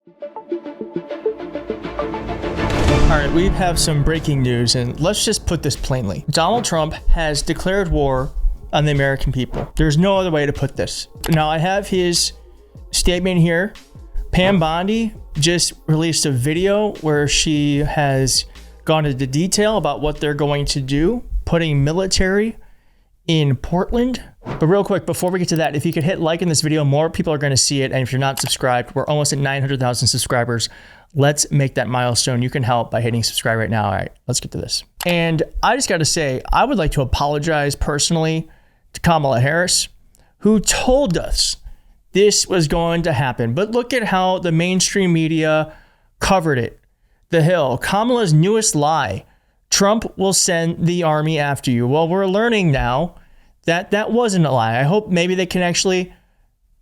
All right, we have some breaking news, and let's just put this plainly. Donald Trump has declared war on the American people. There's no other way to put this. Now, I have his statement here. Pam Bondi just released a video where she has gone into detail about what they're going to do, putting military in Portland. But real quick, before we get to that, if you could hit like in this video, more people are going to see it. And if you're not subscribed, we're almost at 900,000 subscribers. Let's make that milestone. You can help by hitting subscribe right now. All right, let's get to this. And I just got to say, I would like to apologize personally to Kamala Harris, who told us this was going to happen. But look at how the mainstream media covered it. The Hill, Kamala's newest lie. Trump will send the army after you. Well, we're learning now that that wasn't a lie. I hope maybe they can actually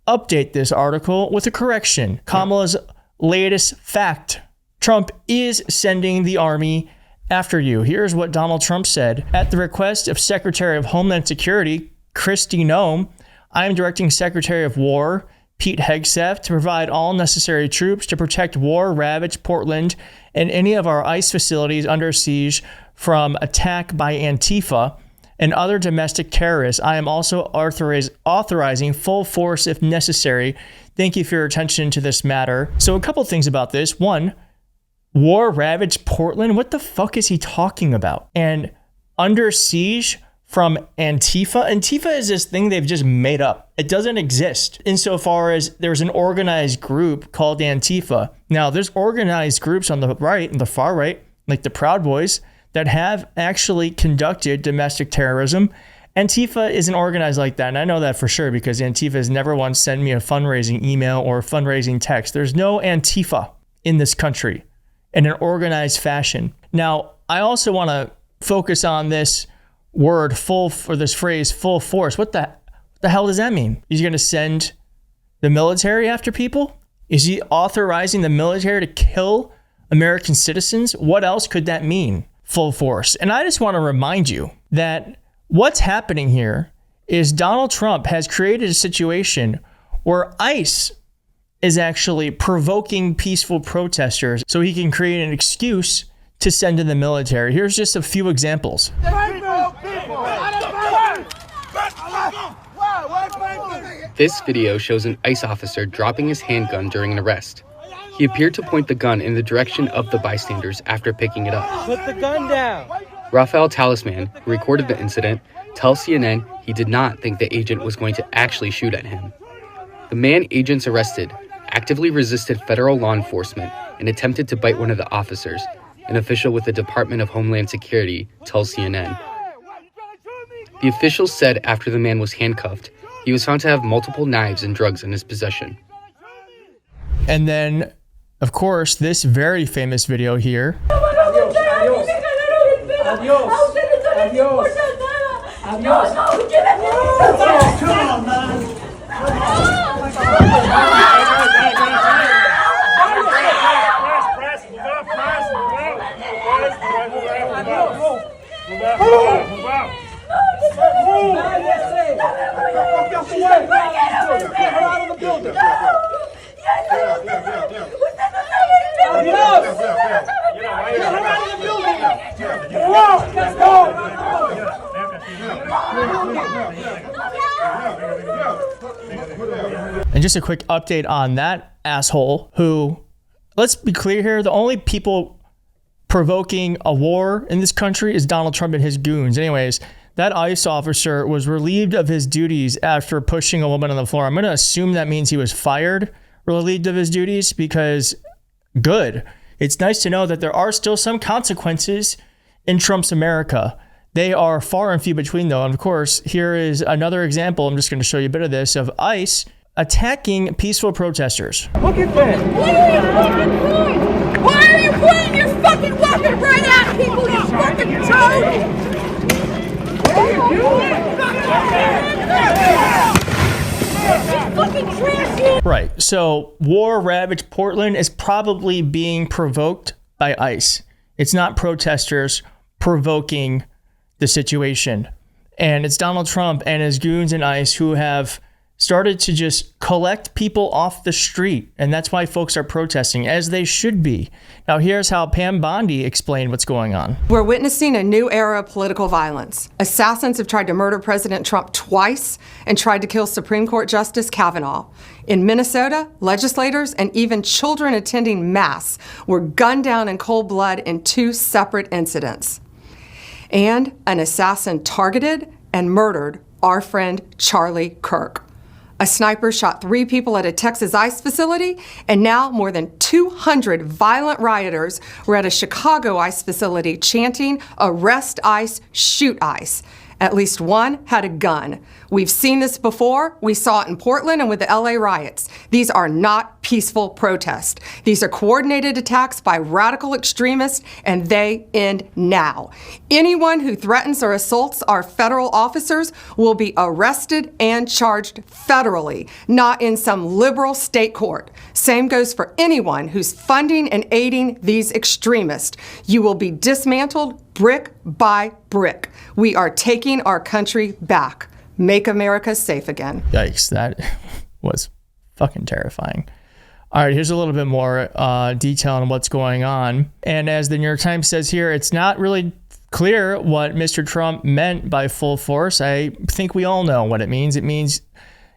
update this article with a correction. Kamala's latest fact. Trump is sending the army after you. Here's what Donald Trump said. At the request of Secretary of Homeland Security, Kristi Noem, I am directing Secretary of War, Pete Hegseth, to provide all necessary troops to protect war-ravaged Portland and any of our ICE facilities under siege from attack by Antifa and other domestic terrorists. I am also authorizing full force if necessary. Thank you for your attention to this matter. So a couple things about this. One, war-ravaged Portland? What the fuck is he talking about? And under siege from Antifa? Antifa is this thing they've just made up. It doesn't exist insofar as there's an organized group called Antifa. Now, there's organized groups on the right and the far right, like the Proud Boys, that have actually conducted domestic terrorism. Antifa isn't organized like that, and I know that for sure because Antifa has never once sent me a fundraising email or a fundraising text. There's no Antifa in this country in an organized fashion. Now, I also want to focus on this word this phrase full force. What the hell does that mean? He's going to send the military after people? Is he authorizing the military to kill American citizens? What else could that mean? Full force. And I just want to remind you that what's happening here is Donald Trump has created a situation where ICE is actually provoking peaceful protesters so he can create an excuse to send in the military. Here's just a few examples. This video shows an ICE officer dropping his handgun during an arrest. He appeared to point the gun in the direction of the bystanders after picking it up. Put the gun down. Rafael Talisman, who recorded the incident, tells CNN he did not think the agent was going to actually shoot at him. The man agents arrested actively resisted federal law enforcement and attempted to bite one of the officers, an official with the Department of Homeland Security tells CNN. The officials said after the man was handcuffed, he was found to have multiple knives and drugs in his possession. And then, of course, this very famous video here. And just a quick update on that asshole who, let's be clear here, the only people provoking a war in this country is Donald Trump and his goons. Anyways, that ICE officer was relieved of his duties after pushing a woman on the floor. I'm going to assume that means he was fired, relieved of his duties, because good. It's nice to know that there are still some consequences in Trump's America. They are far and few between, though. And of course, here is another example. I'm just going to show you a bit of this, of ICE attacking peaceful protesters. Look at that. What are you fucking doing? Why are you pointing your fucking weapon right at people, you fucking toad? What are you doing? You fucking trash. Right. So war-ravaged Portland is probably being provoked by ICE. It's not protesters provoking the situation. And it's Donald Trump and his goons and ICE who have started to just collect people off the street. And that's why folks are protesting, as they should be. Now, here's how Pam Bondi explained what's going on. We're witnessing a new era of political violence. Assassins have tried to murder President Trump twice and tried to kill Supreme Court Justice Kavanaugh. In Minnesota, legislators and even children attending Mass were gunned down in cold blood in 2 separate incidents. And an assassin targeted and murdered our friend Charlie Kirk. A sniper shot 3 people at a Texas ICE facility, and now more than 200 violent rioters were at a Chicago ICE facility chanting, "Arrest ICE, shoot ICE." At least one had a gun. We've seen this before. We saw it in Portland and with the LA riots. These are not peaceful protests. These are coordinated attacks by radical extremists, and they end now. Anyone who threatens or assaults our federal officers will be arrested and charged federally, not in some liberal state court. Same goes for anyone who's funding and aiding these extremists. You will be dismantled brick by brick. We are taking our country back. Make America safe again. Yikes, that was fucking terrifying. All right, here's a little bit more detail on what's going on. And as the New York Times says here, it's not really clear what Mr. Trump meant by full force. I think we all know what it means. It means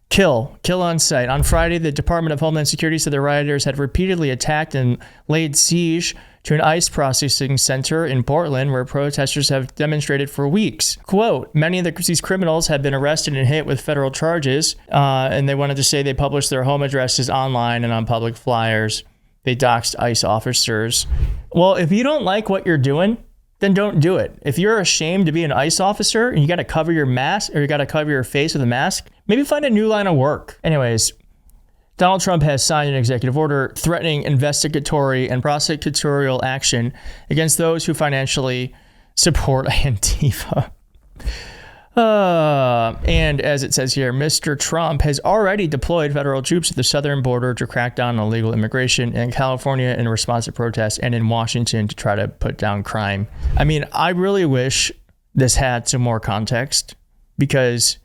kill on sight. On Friday, the Department of Homeland Security said the rioters had repeatedly attacked and laid siege to an ICE processing center in Portland, where protesters have demonstrated for weeks. Quote, many of these criminals have been arrested and hit with federal charges, and they wanted to say they published their home addresses online and on public flyers. They doxed ICE officers. Well, if you don't like what you're doing, then don't do it. If you're ashamed to be an ICE officer and you got to cover your mask, or you got to cover your face with a mask, maybe find a new line of work. Anyways, Donald Trump has signed an executive order threatening investigatory and prosecutorial action against those who financially support Antifa. And as it says here, Mr. Trump has already deployed federal troops at the southern border to crack down on illegal immigration in California in response to protests, and in Washington to try to put down crime. I mean, I really wish this had some more context, because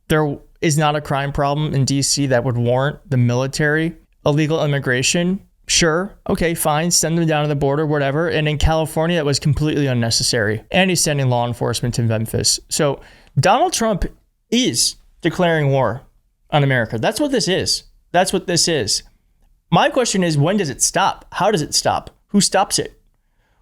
there is not a crime problem in DC that would warrant the military. Illegal immigration, sure, okay, fine, send them down to the border, whatever. And in California, it was completely unnecessary. And he's sending law enforcement to Memphis. So Donald Trump is declaring war on America. That's what this is. That's what this is. My question is, when does it stop? How does it stop? Who stops it?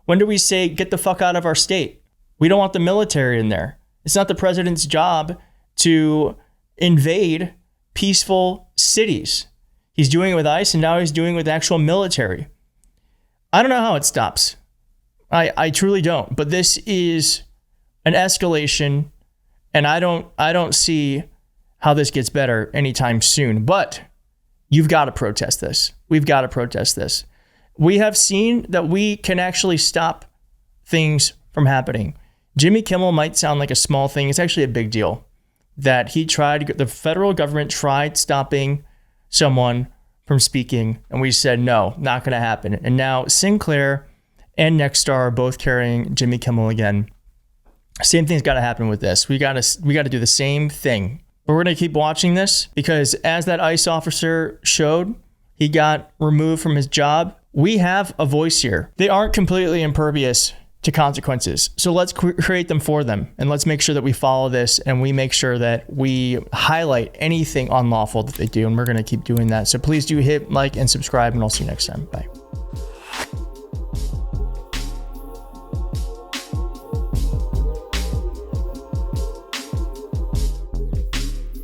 When do we say, get the fuck out of our state? We don't want the military in there. It's not the president's job to invade peaceful cities. He's doing it with ICE, and now he's doing it with actual military. I don't know how it stops. I truly don't. But this is an escalation, and I don't see how this gets better anytime soon. But you've got to protest this. We've got to protest this. We have seen that we can actually stop things from happening. Jimmy Kimmel might sound like a small thing. It's actually a big deal that the federal government tried stopping someone from speaking, and we said, no, not going to happen. And now Sinclair and Nexstar are both carrying Jimmy Kimmel again. Same thing's got to happen with this. We got to do the same thing. But we're going to keep watching this, because as that ICE officer showed, he got removed from his job. We have a voice here. They aren't completely impervious to consequences. So let's create them for them. And let's make sure that we follow this, and we make sure that we highlight anything unlawful that they do. And we're going to keep doing that. So please do hit like and subscribe, and I'll see you next time. Bye.